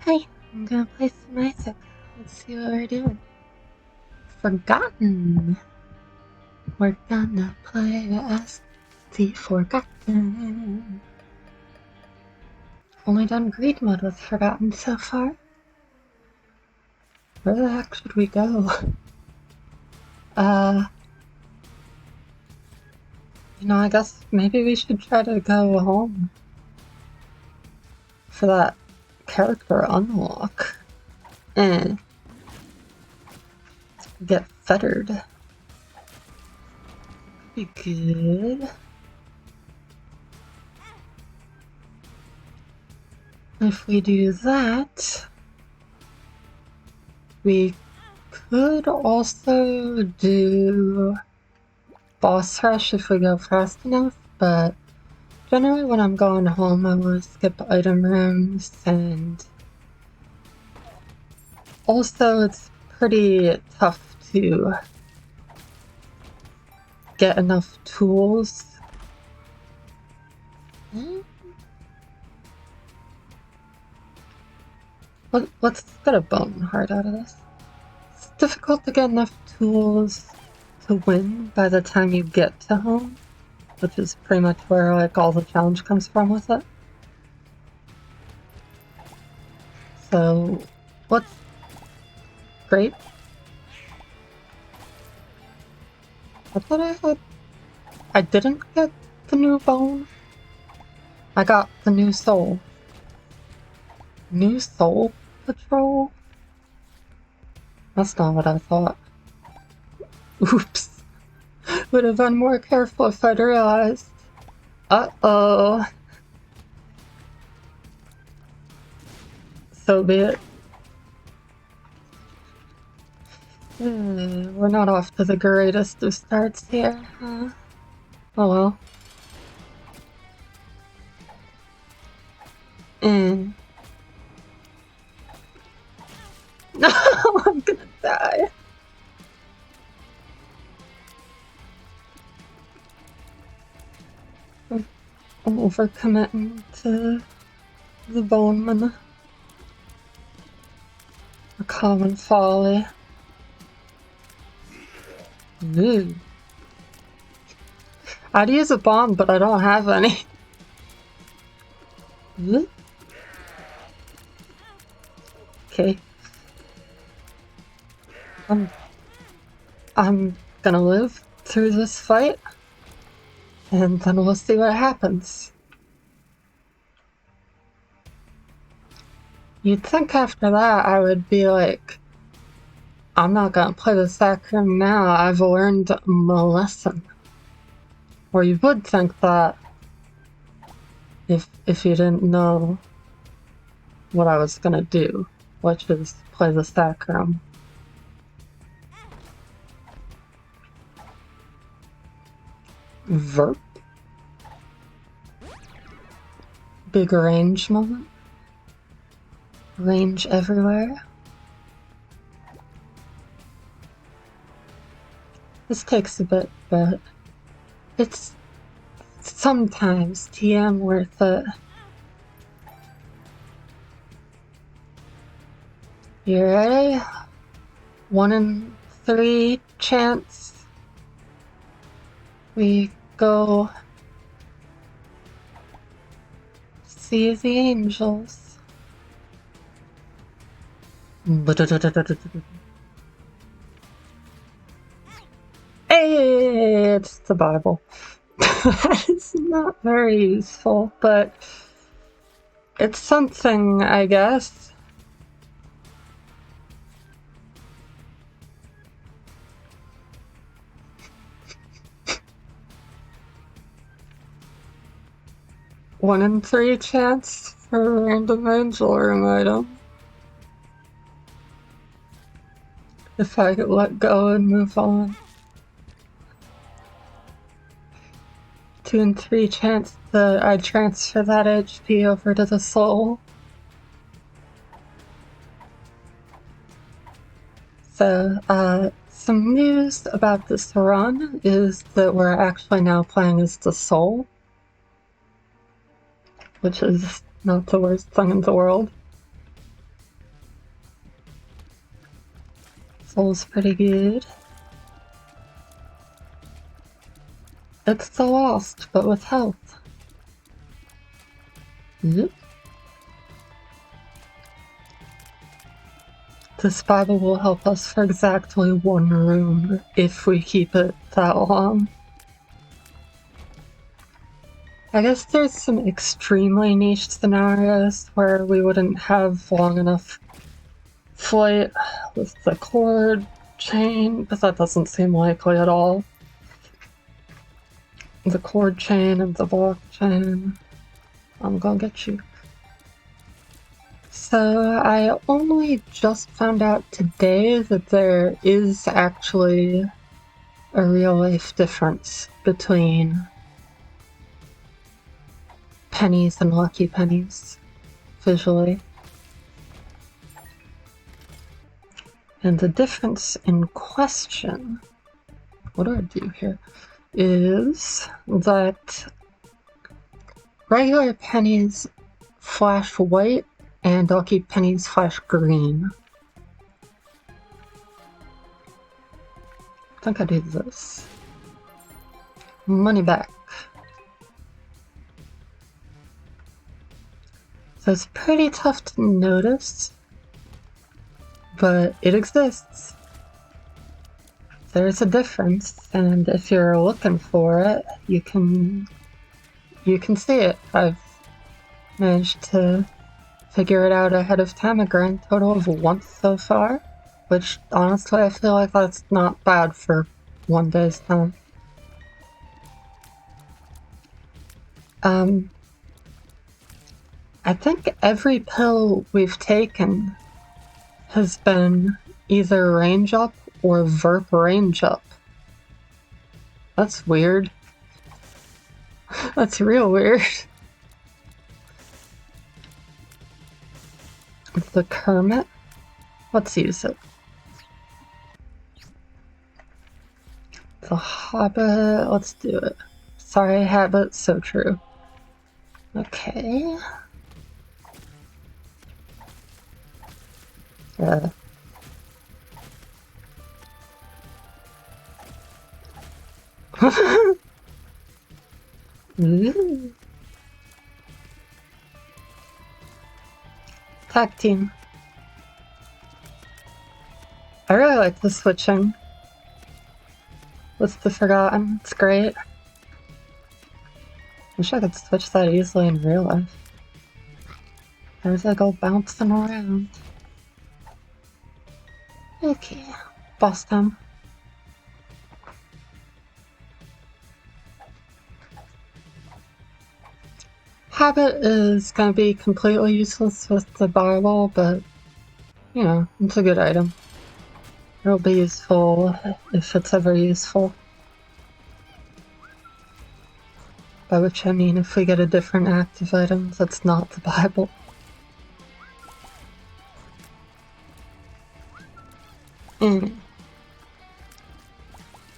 Hi, I'm gonna play some Isaac. Let's see what we're doing. Forgotten. We're gonna play as the Forgotten. Only done greed mode with Forgotten so far. Where the heck should we go? I guess maybe we should try to go home for that character unlock. Get fettered. Be good. If we do that, we could also do boss rush if we go fast enough, but generally when I'm going home I will skip item rooms, and also it's pretty tough to get enough tools. Let's get a bone heart out of this. It's difficult to get enough tools to win by the time you get to home, which is pretty much where like all the challenge comes from with it. So, what's great? I thought I didn't get the new bone. I got the new soul. New soul patrol? That's not what I thought. Oops. Would have been more careful if I'd realized. Uh-oh. So be it. We're not off to the greatest of starts here, huh? Oh well. No, I'm gonna die. I'm overcommitting to the Boneman. A common folly. Ooh. I'd use a bomb, but I don't have any. Ooh. Okay. I'm gonna live through this fight, and then we'll see what happens. You'd think after that I would be like, I'm not gonna play the Sacrum now, I've learned my lesson. Or you would think that if you didn't know what I was gonna do, which is play the Sacrum. Verp. Big range moment. Range everywhere. This takes a bit, but it's sometimes TM worth it. You ready? 1 in 3 chance. We go see the angels. Hey, it's the Bible. That is not very useful, but it's something, I guess. One in 3 chance for a random angel room item. If I could let go and move on. 2 in 3 chance that I transfer that HP over to the soul. So, some news about this run is that we're actually now playing as the soul, which is not the worst thing in the world. Soul's pretty good. It's the Lost, but with health. Yep. This Bible will help us for exactly 1 room if we keep it that long. I guess there's some extremely niche scenarios where we wouldn't have long enough flight with the cord chain, but that doesn't seem likely at all. The cord chain and the blockchain. I'm gonna get you. So I only just found out today that there is actually a real life difference between pennies and lucky pennies, visually. And the difference in question, what do I do here, is that regular pennies flash white and lucky pennies flash green. I think I do this. Money back. So it's pretty tough to notice, but it exists. There's a difference, and if you're looking for it, you can see it. I've managed to figure it out ahead of time a grand total of once so far, which honestly I feel like that's not bad for 1 day's time. I think every pill we've taken has been either range up or verp range up. That's weird. That's real weird. The Kermit? Let's use it. The Hobbit, let's do it. Sorry, habit, so true. Okay. Tag team. I really like the switching with the Forgotten. It's great. Wish I could switch that easily in real life. There's like all bouncing around. Okay, boss time. Habit is gonna be completely useless with the Bible, but you know, it's a good item. It'll be useful if it's ever useful. By which I mean if we get a different active item that's not the Bible.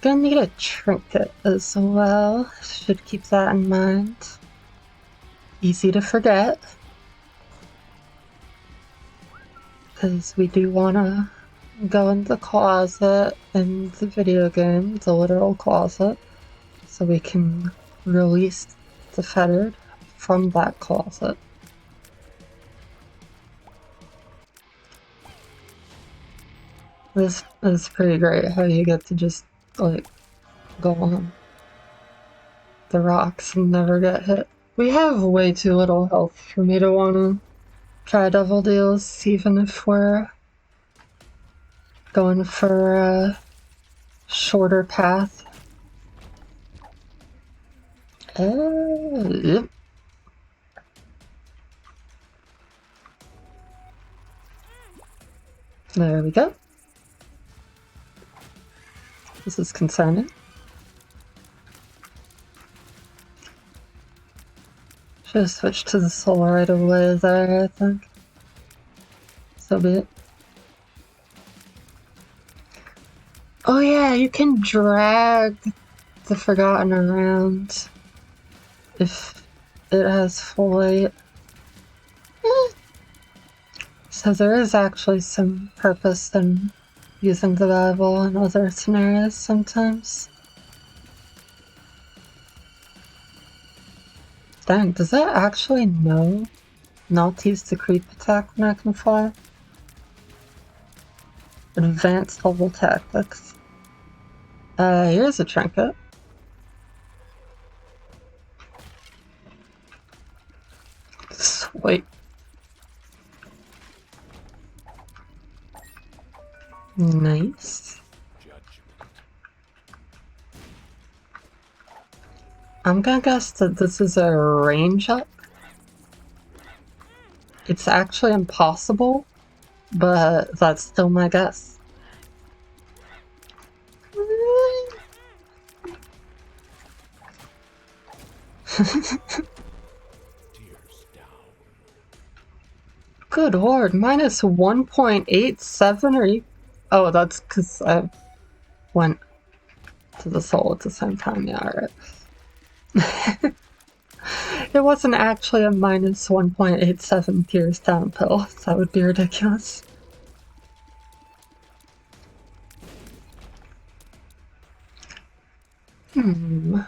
Gonna need a trinket as well. Should keep that in mind. Easy to forget. Because we do wanna go in the closet in the video game, the literal closet, so we can release the fettered from that closet. This is pretty great how you get to just like go on the rocks and never get hit. We have way too little health for me to want to try double deals, even if we're going for a shorter path. Yep. There we go. This is concerning. Should have switched to the soul right away there, I think. So be it. Oh yeah, you can drag the Forgotten around if it has full weight. So there is actually some purpose in using the Bible in other scenarios sometimes. Dang, does it actually know not to use the creep attack when I can fly? Advanced level tactics. Here's a trinket. Sweet. Nice. I'm gonna guess that this is a range up. It's actually impossible, but that's still my guess. Good lord, minus 1.87 or you... Oh, that's because I went to the soul at the same time, yeah, alright. It wasn't actually a minus 1.87 tears down pill, so that would be ridiculous. I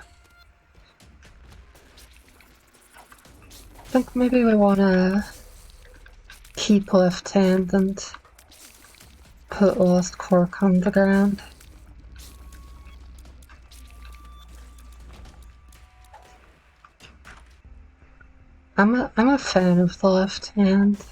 think maybe we want to keep left hand and put Lost Cork on the ground. I'm a fan of the left hand.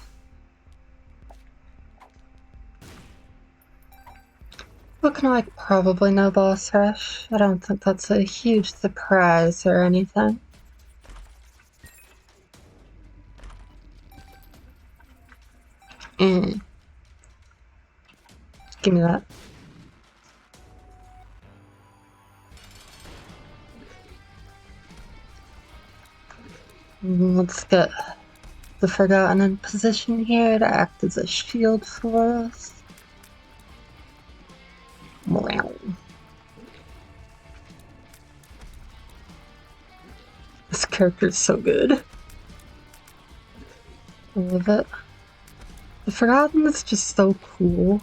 Looking like probably no boss rush. I don't think that's a huge surprise or anything. Give me that. Let's get the Forgotten in position here to act as a shield for us. Wow. This character's so good. I love it. The Forgotten is just so cool.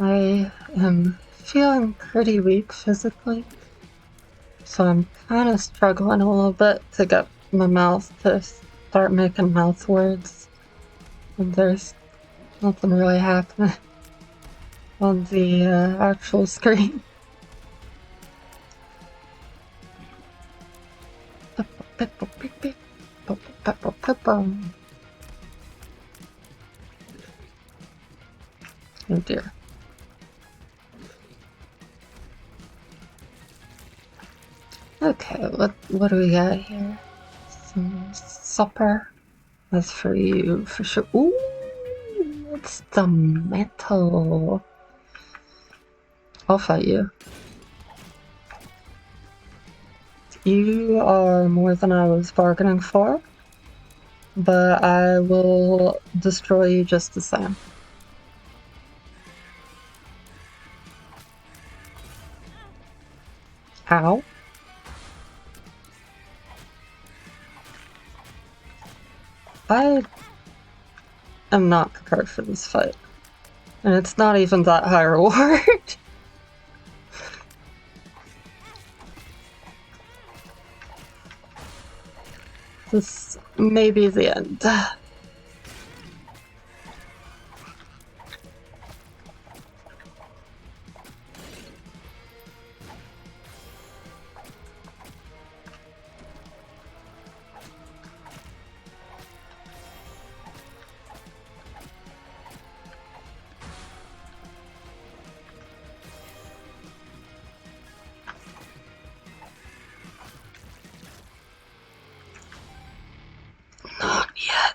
I am feeling pretty weak physically, so I'm kind of struggling a little bit to get my mouth to start making mouth words. And there's nothing really happening on the actual screen. Oh dear. Okay, what do we got here? Some supper. That's for you, for sure. Ooh, it's the metal. I'll fight you. You are more than I was bargaining for, but I will destroy you just the same. Ow. I am not prepared for this fight. And it's not even that high reward. This may be the end. Not yet.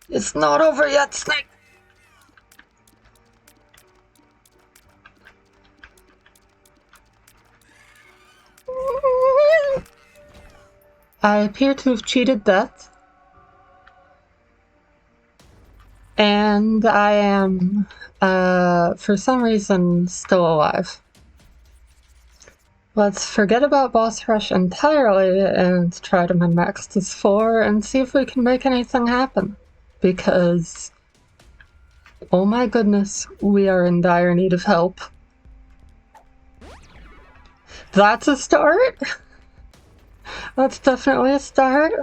It's not over yet, Snake. I appear to have cheated death. And I am, for some reason, still alive. Let's forget about boss rush entirely and try to min-max this 4 and see if we can make anything happen. Because, oh my goodness, we are in dire need of help. That's a start? That's definitely a start.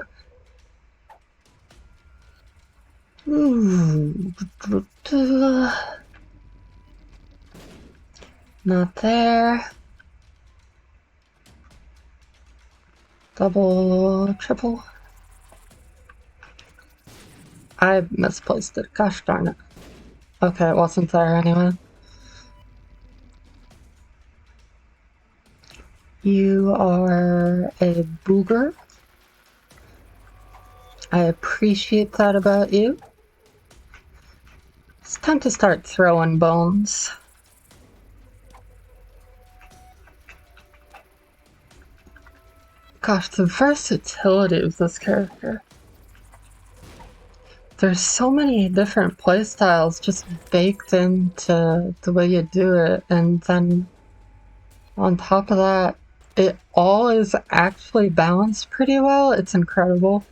Not there. Double, triple. I misplaced it. Gosh darn it. Okay, it wasn't there anyway. You are a booger. I appreciate that about you. It's time to start throwing bones. Gosh, the versatility of this character. There's so many different playstyles just baked into the way you do it, and then on top of that, it all is actually balanced pretty well. It's incredible.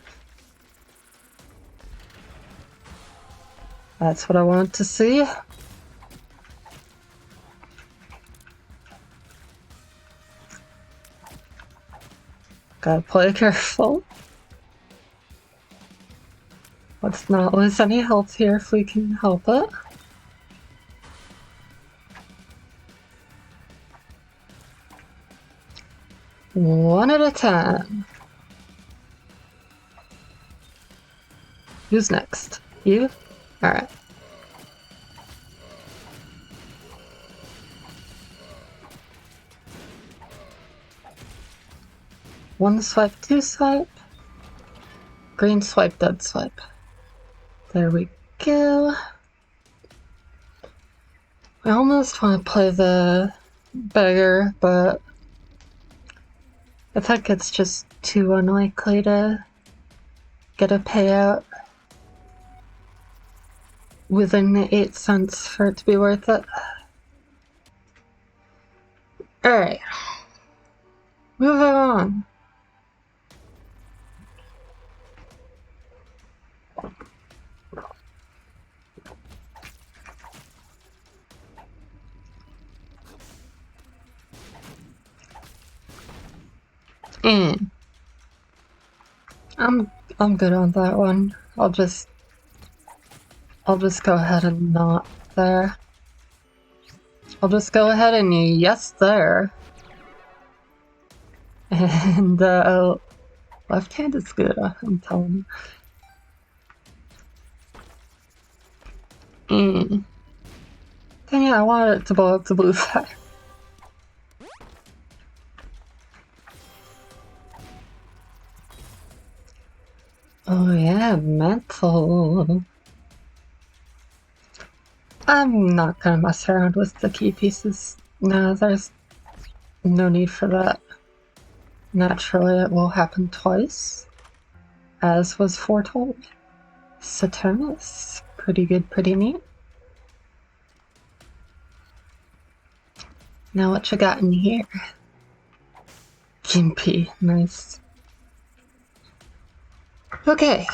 That's what I wanted to see. Gotta play careful. Let's not lose any health here if we can help it. One at a time. Who's next? You? Alright. One swipe, two swipe. Green swipe, dead swipe. There we go. I almost want to play the beggar, but I think it's just too unlikely to get a payout within the 8 cents for it to be worth it. Alright. Moving on. I'm good on that one. I'll just go ahead and not there. I'll just go ahead and yes there. And left hand is good, I'm telling you. Dang it, I wanted it to blow up the blue side. Oh yeah, mental. I'm not gonna mess around with the key pieces. No, there's no need for that. Naturally, it will happen twice, as was foretold. Saturnus, pretty good, pretty neat. Now what you got in here? Gimpy, nice. Okay.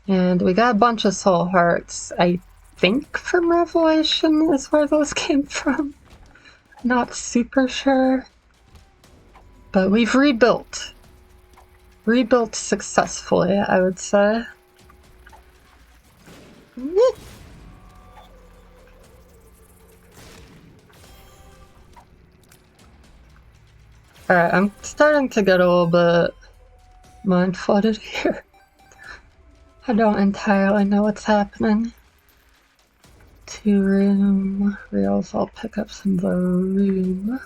And we got a bunch of soul hearts. I think from Revelation is where those came from. Not super sure. But we've rebuilt. Rebuilt successfully, I would say. Alright, I'm starting to get a little bit mind-flooded here. I don't entirely know what's happening. 2 room reels, I'll pick up some of the room.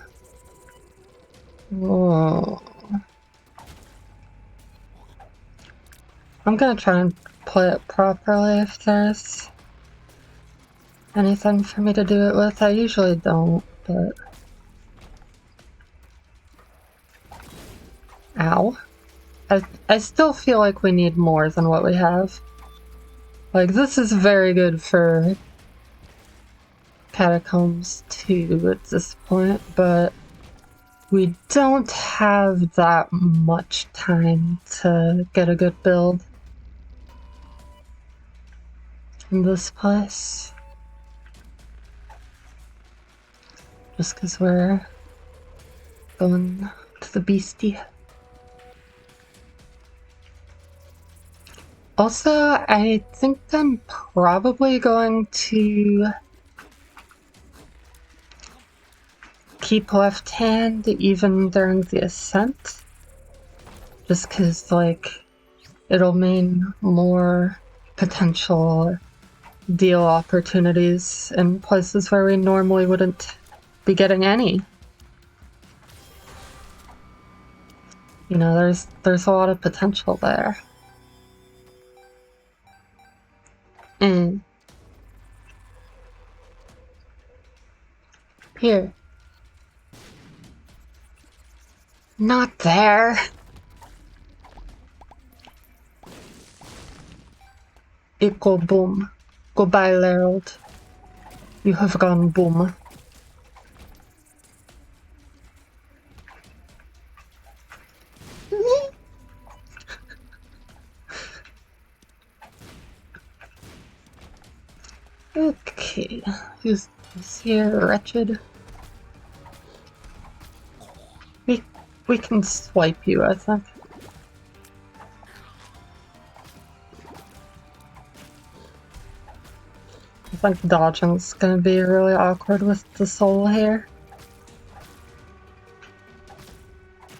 Whoa. I'm gonna try and play it properly if there's anything for me to do it with. I usually don't, but... Ow. I still feel like we need more than what we have. Like, this is very good for Catacombs 2 at this point, but We don't have that much time to get a good build in this place. Just because we're going to the beastie. Also, I think I'm probably going to keep left hand even during the ascent. Just because, like, it'll mean more potential deal opportunities in places where we normally wouldn't be getting any. You know, there's a lot of potential there. Here. Not there. It go boom. Goodbye, Lerald. You have gone boom. Okay, who's here, wretched? We can swipe you, I think. I think dodging's gonna be really awkward with the soul here.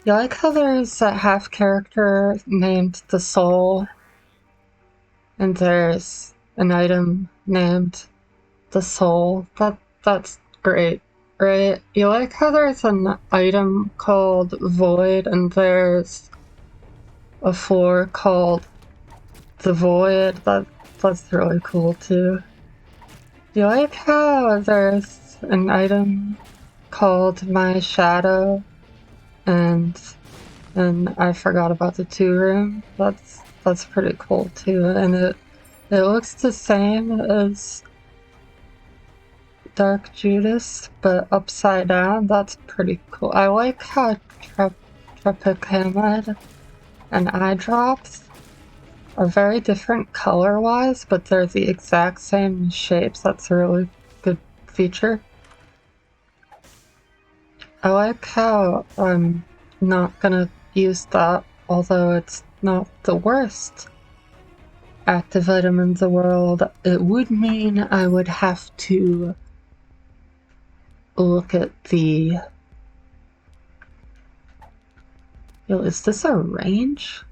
You like how there's a half character named the soul, and there's an item named the soul? That's great, right? You like how there's an item called void, and there's a floor called the void? That's really cool too. You like how there's an item called my shadow, and I forgot about the 2 room? That's pretty cool too, and it looks the same as Dark Judas, but upside down. That's pretty cool. I like how Tropic Hamlet and Eye Drops are very different color-wise, but they're the exact same shapes. That's a really good feature. I like how I'm not gonna use that, although it's not the worst active item in the world. It would mean I would have to look at the... Yo, is this a range?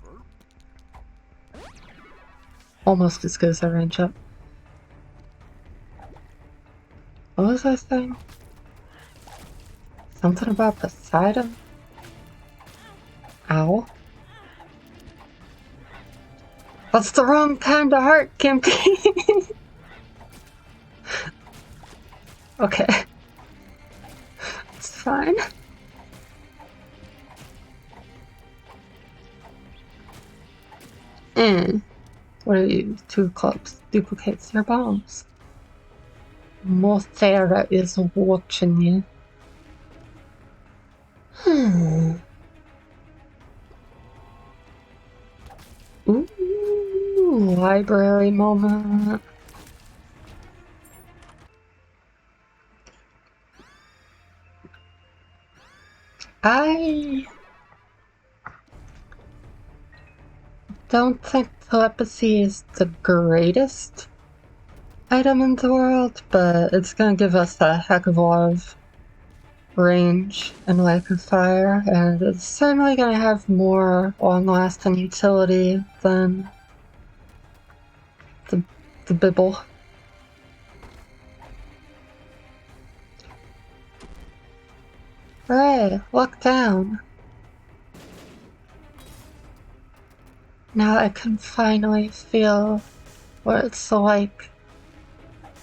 Almost as good as a range up. What was I saying? Something about Poseidon? Ow. That's the wrong kind of heart campaign! Okay. It's fine. What are you? 2 clubs. Duplicates your bombs. Mothera is watching you. Ooh, library moment. I don't think telepathy is the greatest item in the world, but it's gonna give us a heck of a lot of range and Wake of Fire, and it's certainly gonna have more long-lasting utility than the Bibble. Hooray, look down. Now I can finally feel what it's like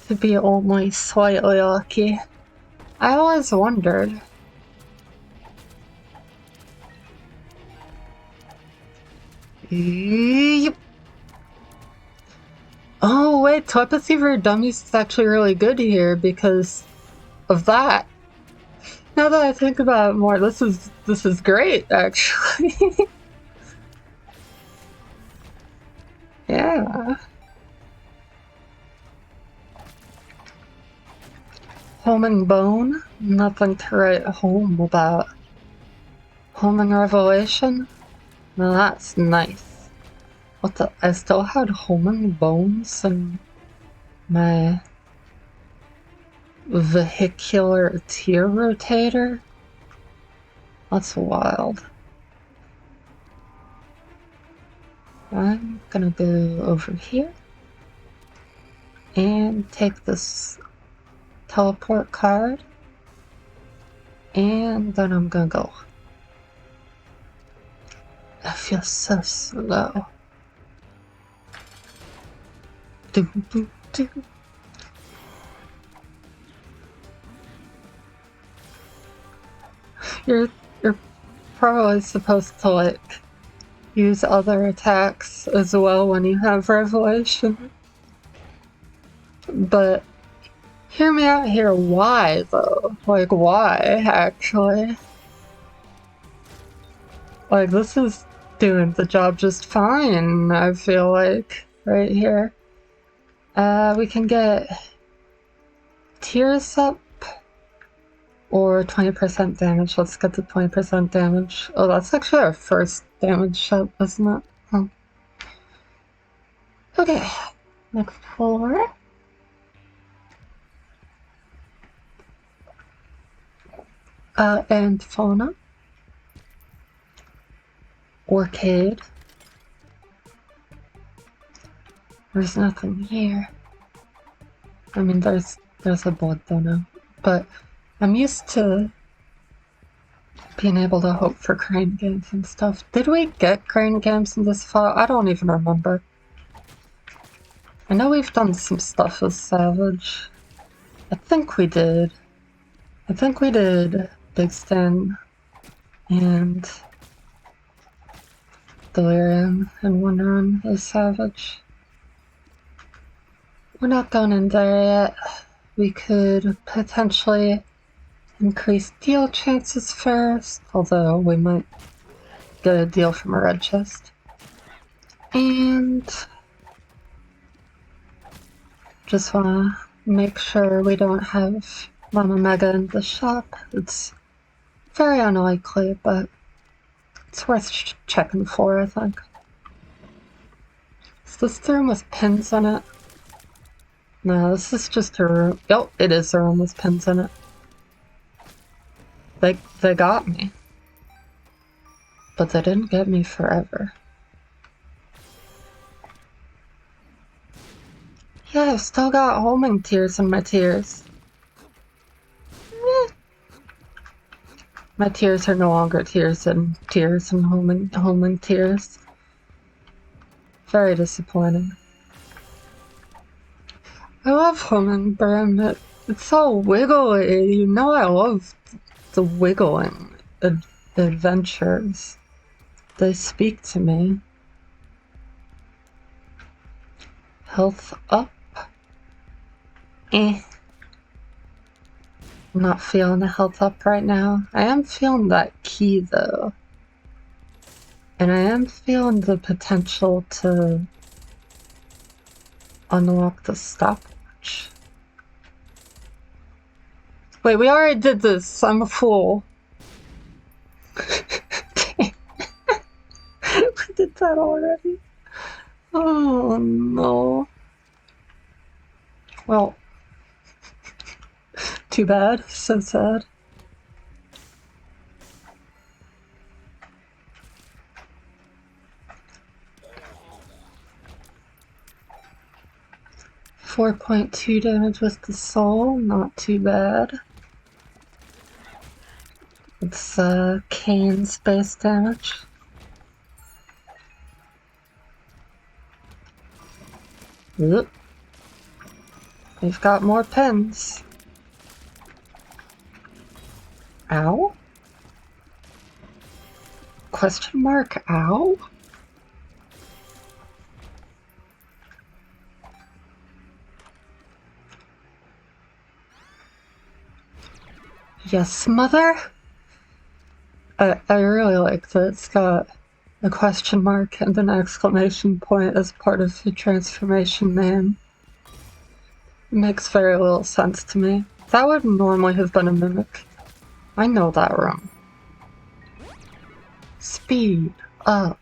to be only slightly lucky. I always wondered. Yep. Oh wait, telepathy for dummies is actually really good here because of that. Now that I think about it more, this is great, actually. Yeah. Home and Bone? Nothing to write home about. Home and Revelation? Now that's nice. What the? I still had Home and Bones in my vehicular tear rotator? That's wild. I'm gonna go over here and take this teleport card, and then I'm gonna go. I feel so slow. Do, do, do. You're probably supposed to like use other attacks as well when you have Revelation. But hear me out here, why though? Like why, actually? Like this is doing the job just fine, I feel like, right here. We can get tears up or 20% damage. Let's get the 20% damage. Oh, that's actually our first damage up, isn't it? Oh. Okay, next floor. And fauna. Orchid. There's nothing here. I mean, there's a blood though now. But I'm used to being able to hope for crane games and stuff. Did we get crane games in this file? I don't even remember. I know we've done some stuff with Savage. I think we did. I think we did Big Stan and Delirium and Wonder as Savage. We're not going in there yet. We could potentially increase deal chances first, although we might get a deal from a red chest. And just wanna make sure we don't have Mama Mega in the shop. It's very unlikely, but it's worth checking for, I think. Is this the room with pins in it? No, this is just a room. Oh, it is a room with pins in it. They got me. But they didn't get me forever. Yeah, I've still got homing tears in my tears. My tears are no longer tears and homing tears. Very disappointing. I love homing Brim. It's so wiggly. You know I love the wiggling adventures. They speak to me. Health up. I'm not feeling the health up right now. I am feeling that key though. And I am feeling the potential to unlock the stopwatch. Wait, we already did this. I'm a fool. We did that already. Oh no. Well, too bad. So sad. .2 damage with the soul, not too bad. It's Kane's base damage. Oop. We've got more pins. Ow? Question mark, ow? Yes, mother? I really like that it's got a question mark and an exclamation point as part of the transformation name. It makes very little sense to me. That would normally have been a mimic. I know that room. Speed up.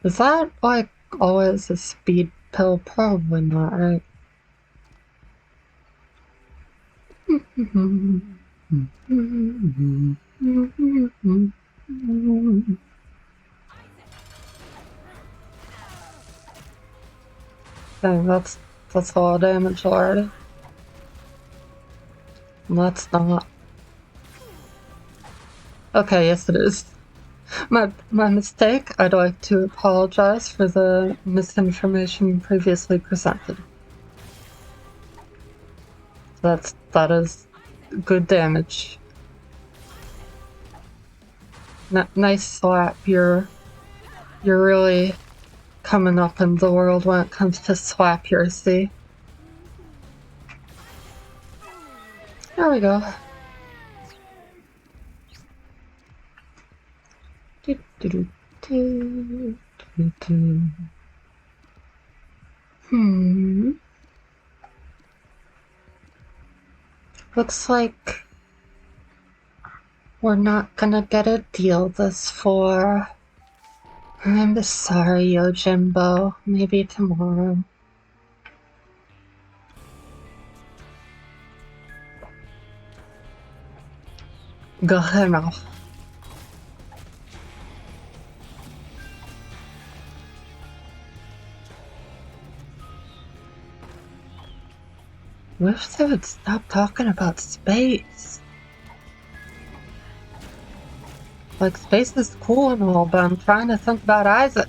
Is that, like, always a speed pill? Probably not, right? Dang, that's a lot of damage already. That's not. Okay, yes it is. My mistake. I'd like to apologize for the misinformation previously presented. That is good damage. Nice slap. You're really coming up in the world when it comes to slap your see. There we go. Looks like we're not gonna get a deal this for. I'm sorry, Yojimbo. Maybe tomorrow. Go ahead now. Wish they would stop talking about space. Like, space is cool and all, but I'm trying to think about Isaac.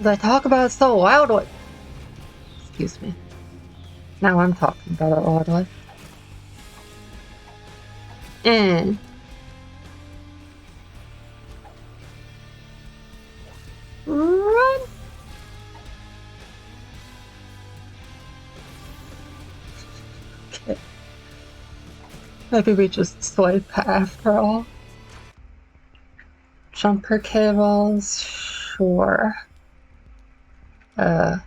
They talk about it so loudly. Excuse me. Now I'm talking about it loudly. Run! Okay. Maybe we just swipe after all. Jumper cables, sure. I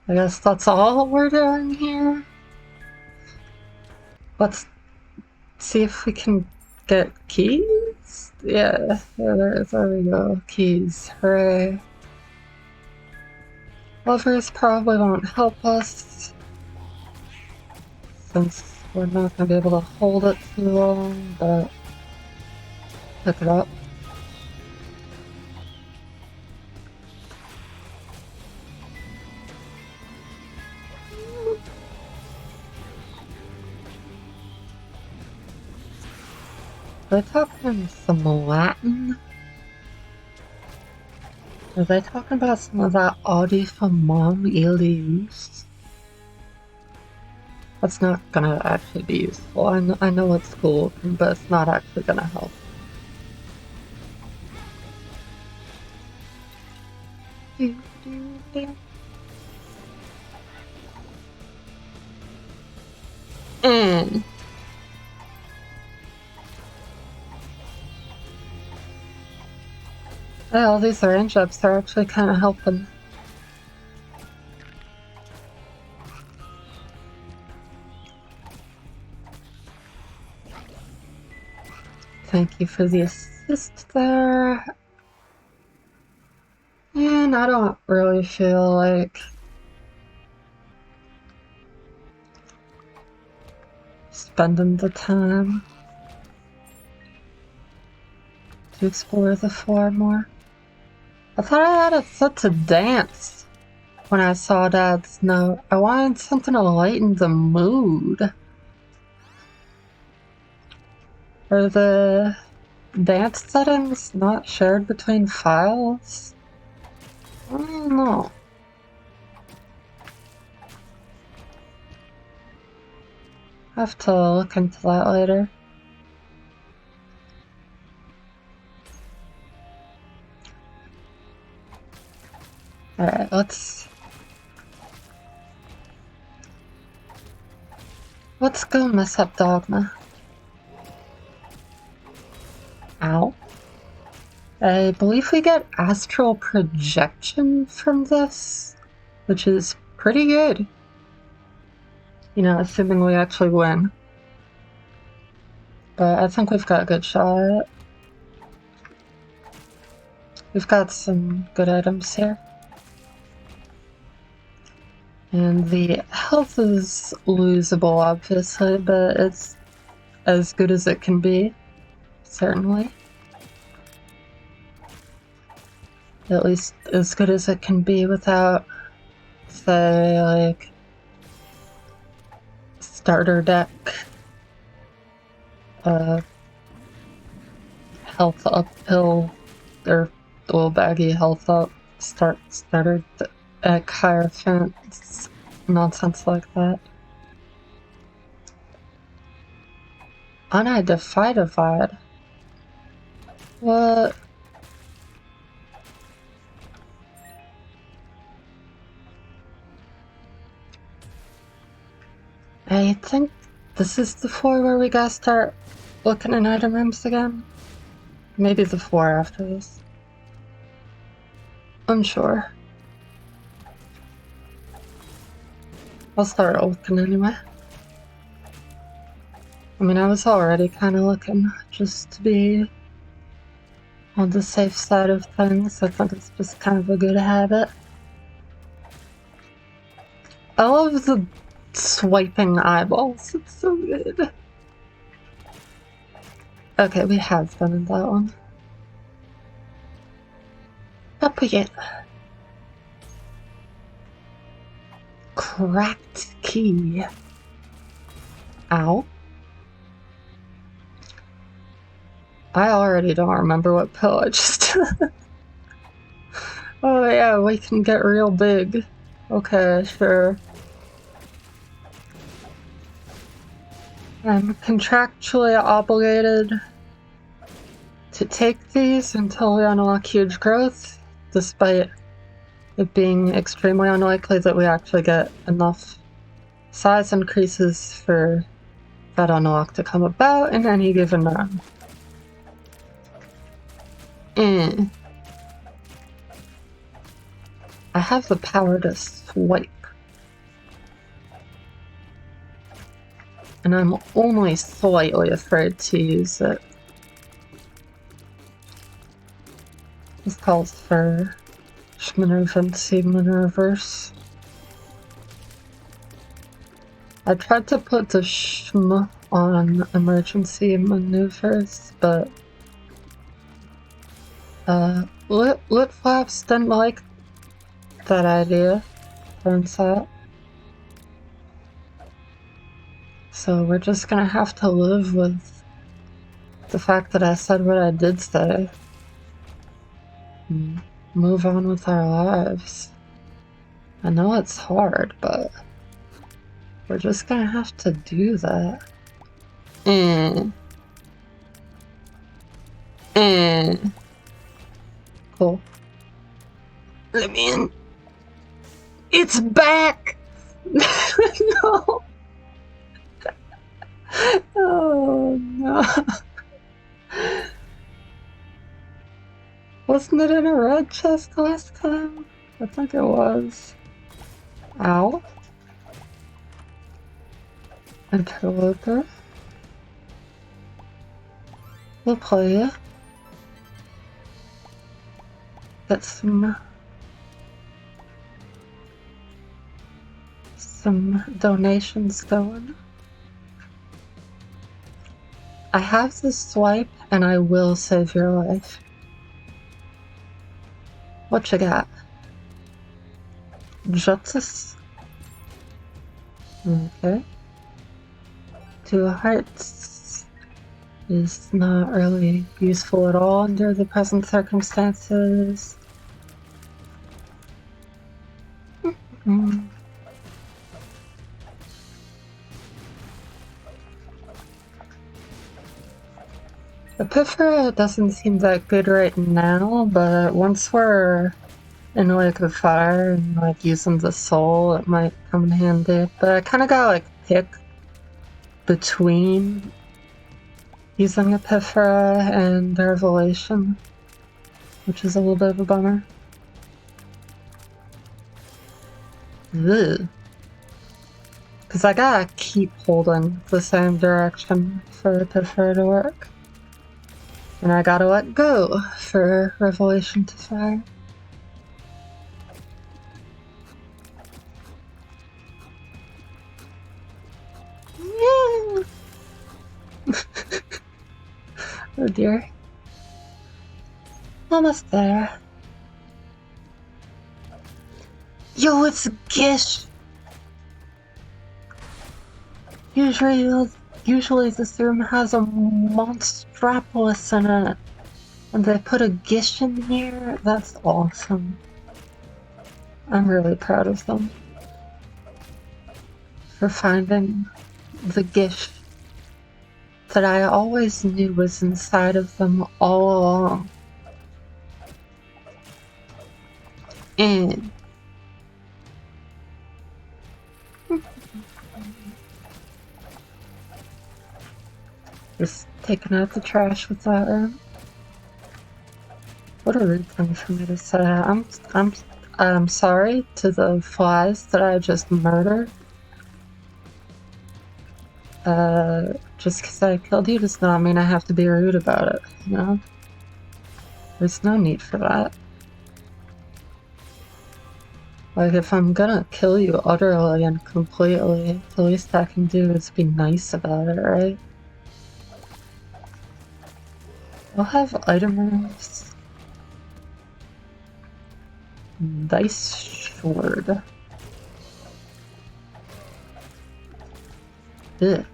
guess that's all we're doing here. Let's see if we can get keys? Yeah, there we go. Keys, hooray. Levers probably won't help us, since we're not going to be able to hold it too long, but pick it up. Are they talking some Latin? Are they talking about some of that audifamon ilius? That's not gonna actually be useful. I know it's cool, but it's not actually gonna help. Yeah, all these range ups are actually kind of helping. Thank you for the assist there. And I don't really feel like spending the time to explore the floor more. I thought I had it set to dance when I saw Dad's note. I wanted something to lighten the mood. Are the dance settings not shared between files? I don't know. I have to look into that later. Alright, let's Let's go mess up Dogma. Ow. I believe we get astral projection from this, which is pretty good. You know, assuming we actually win. But I think we've got a good shot at it. We've got some good items here. And the health is losable, obviously, but it's as good as it can be, certainly. At least as good as it can be without, say, like, starter deck, health uphill, or little baggy health up, starter deck Hierophant, nonsense like that. Unidentified. What? I think this is the floor where we gotta start looking in item rooms again. Maybe the floor after this. Unsure. I'll start looking anyway. I mean, I was already kind of looking, just to be on the safe side of things. I think it's just kind of a good habit. I love the swiping eyeballs, it's so good. Okay, we have done in that one. Up we get. Cracked key. Ow. I already don't remember what pill I just Oh yeah, we can get real big. Okay, sure. I'm contractually obligated to take these until we unlock huge growth, despite it being extremely unlikely that we actually get enough size increases for that unlock to come about in any given run. I have the power to swipe. And I'm only slightly afraid to use it. This calls for emergency maneuvers. I tried to put the shm on emergency maneuvers, but Lip Flaps didn't like that idea, turns out. So we're just gonna have to live with the fact that I said what I did say. And move on with our lives. I know it's hard, but we're just gonna have to do that. Cool. Let me in. It's back! No! Oh no. Wasn't it in a red chest last time? I think it was. Ow. Interloper. We'll play it. Get some donations going. I have this swipe and I will save your life. What you got? Justice? Okay. 2 hearts is not really useful at all under the present circumstances. Epiphora doesn't seem that good right now, but once we're in like the fire and like using the soul, it might come in handy. But I kind of gotta like pick between using Epiphora and Revelation, which is a little bit of a bummer. Ugh. Because I gotta keep holding the same direction for Epiphora to work. And I gotta let go for Revelation to fire. Yeah. Oh dear. Almost there. Yo, it's a Gish! Usually this room has a Monstropolis in it. And they put a Gish in here? That's awesome. I'm really proud of them for finding the Gish that I always knew was inside of them all along. And just taking out the trash with that room. What a rude thing for me to say. I'm sorry to the flies that I just murdered. Just because I killed you does not mean I have to be rude about it, you know? There's no need for that. Like, if I'm gonna kill you utterly and completely, the least I can do is be nice about it, right? I'll have item rooms. Dice sword. Ugh.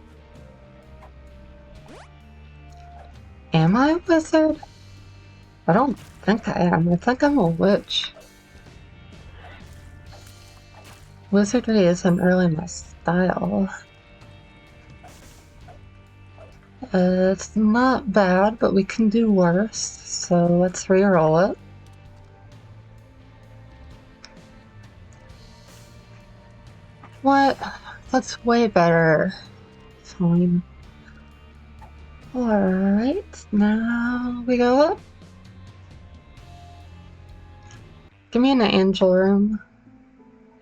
Am I a wizard? I don't think I am. I think I'm a witch. Wizardry isn't really my style. It's not bad, but we can do worse, so let's reroll it. What? That's way better. Fine. Alright, now we go up. Give me an angel room.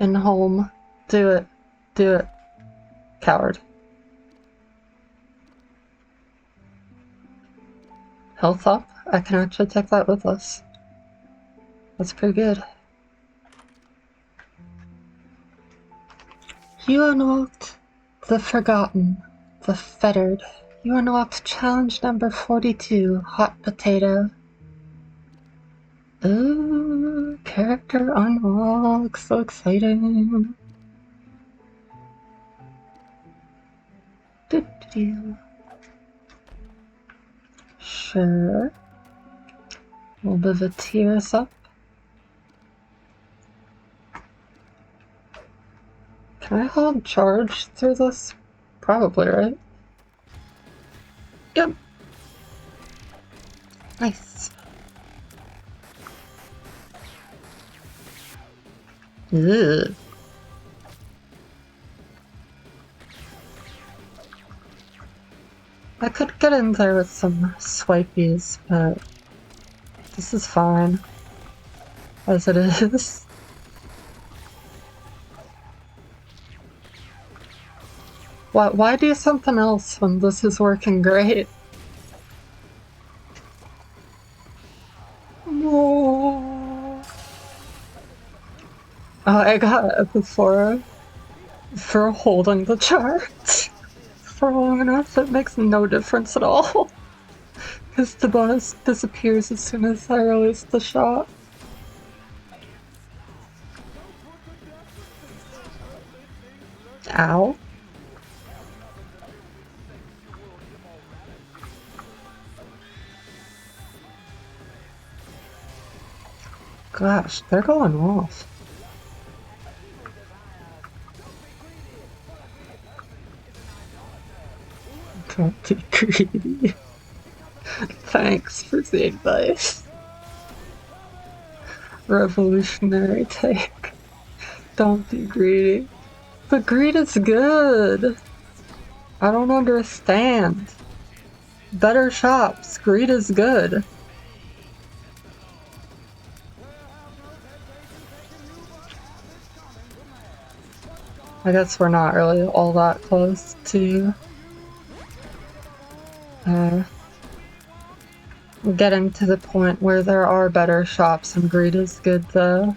In home. Do it. Do it. Coward. Health up. I can actually take that with us. That's pretty good. You unlocked the Forgotten, the Fettered. You unlocked challenge number 42, Hot Potato. Ooh, character unlock, so exciting. Sure. A little bit of a tears up. Can I hold charge through this? Probably, right? Yep. Nice. Ugh. I could get in there with some swipies, but this is fine as it is. Why do something else when this is working great? Oh, I got it before for holding the chart for long enough. It makes no difference at all. Because the bonus disappears as soon as I release the shot. Ow. Gosh, they're going off. Don't be greedy. Thanks for the advice. Revolutionary take. Don't be greedy. But greed is good. I don't understand. Better shops. Greed is good. I guess we're not really all that close to getting to the point where there are better shops and greed is good though.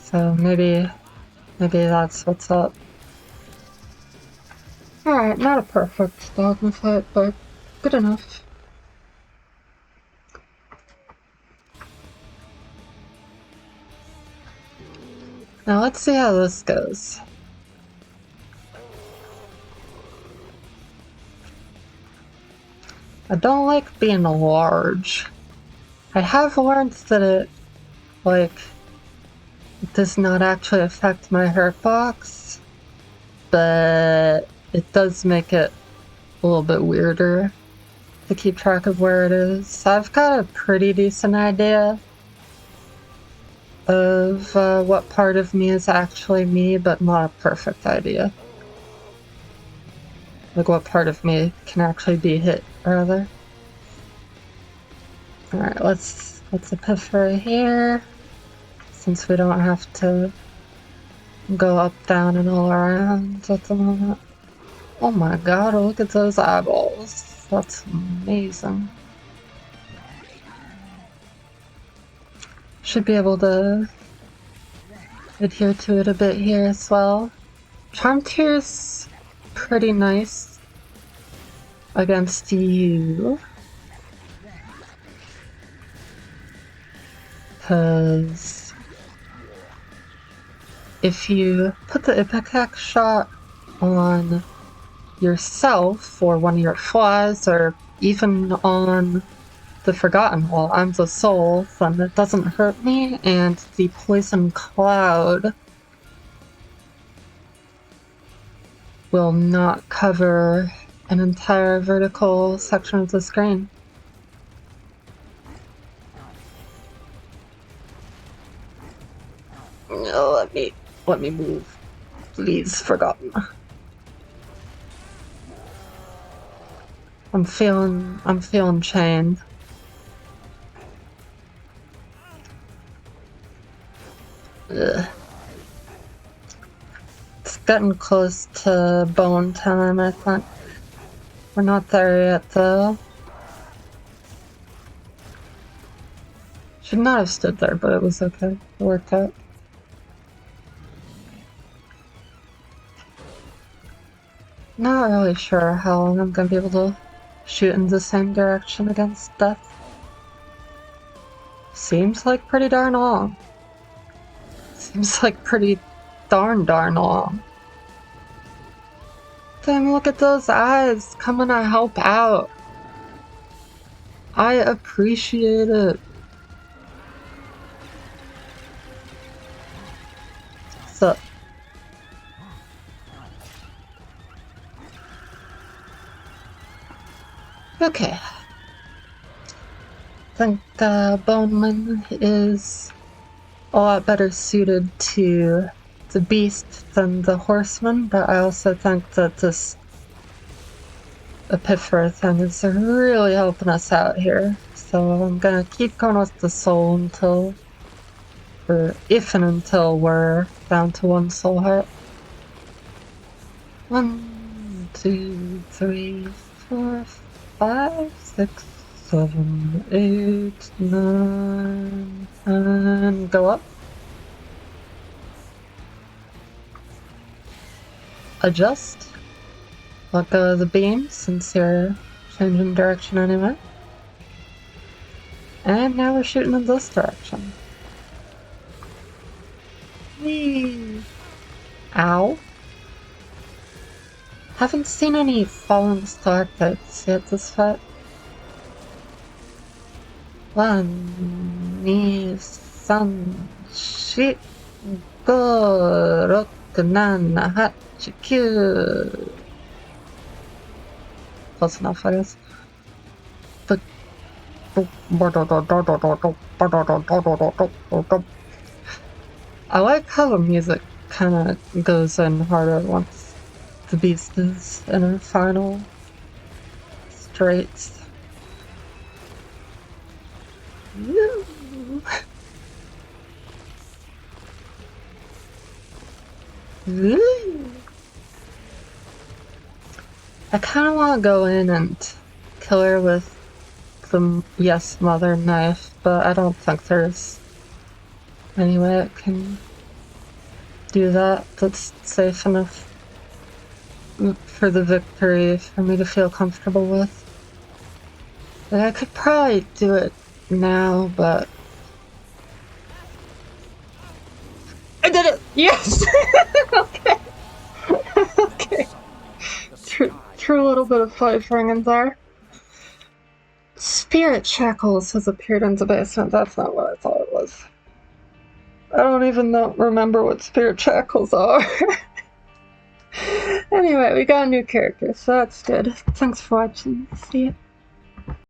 So maybe that's what's up. Alright, not a perfect dogma fight, but good enough. Now let's see how this goes. I don't like being large. I have learned that it does not actually affect my hurt box, but it does make it a little bit weirder to keep track of where it is. I've got a pretty decent idea of what part of me is actually me, but not a perfect idea. Like what part of me can actually be hit, rather. Alright, let's epipherate here, since we don't have to go up, down, and all around at the moment. Oh my god, look at those eyeballs. That's amazing. Should be able to adhere to it a bit here as well. Charm Tier's pretty nice against you, because if you put the Ipecac shot on yourself or one of your flies, or even on the Forgotten Wall, I'm the soul, then it doesn't hurt me, and the Poison Cloud will not cover an entire vertical section of the screen. No, let me move. Please, Forgotten. I'm feeling chained. Ugh. It's getting close to bone time, I think. We're not there yet, though. Should not have stood there, but it was okay. It worked out. Not really sure how long I'm gonna be able to shoot in the same direction against death. Seems like pretty darn long. Seems like pretty darn long. Damn, look at those eyes coming to help out. I appreciate it. So, okay. I think Boneman is a lot better suited to the beast than the horseman, but I also think that this Epiphora thing is really helping us out here. So I'm gonna keep going with the soul until, or if and until we're down to one soul heart. 1, 2, 3, 4, 5, 6, 7, 8, 9, and go up. Adjust. Let go of the beam since you're changing direction anyway. And now we're shooting in this direction. Whee! Ow. Haven't seen any falling stalactites yet this fight. 1, 2, 3, 4, 5, 6, 7, 8, 9, close enough, I guess. I like how the music kind of goes in harder once the beast is in her final straits. No. I kind of want to go in and kill her with the Yes Mother knife, but I don't think there's any way it can do that that's safe enough for the victory for me to feel comfortable with. Like, I could probably do it now, but I did it! Yes! Okay. Okay. True little bit of flavoring in there. Spirit Shackles has appeared in the basement. That's not what I thought it was. I don't even remember what Spirit Shackles are. Anyway, we got a new character, so that's good. Thanks for watching. See ya.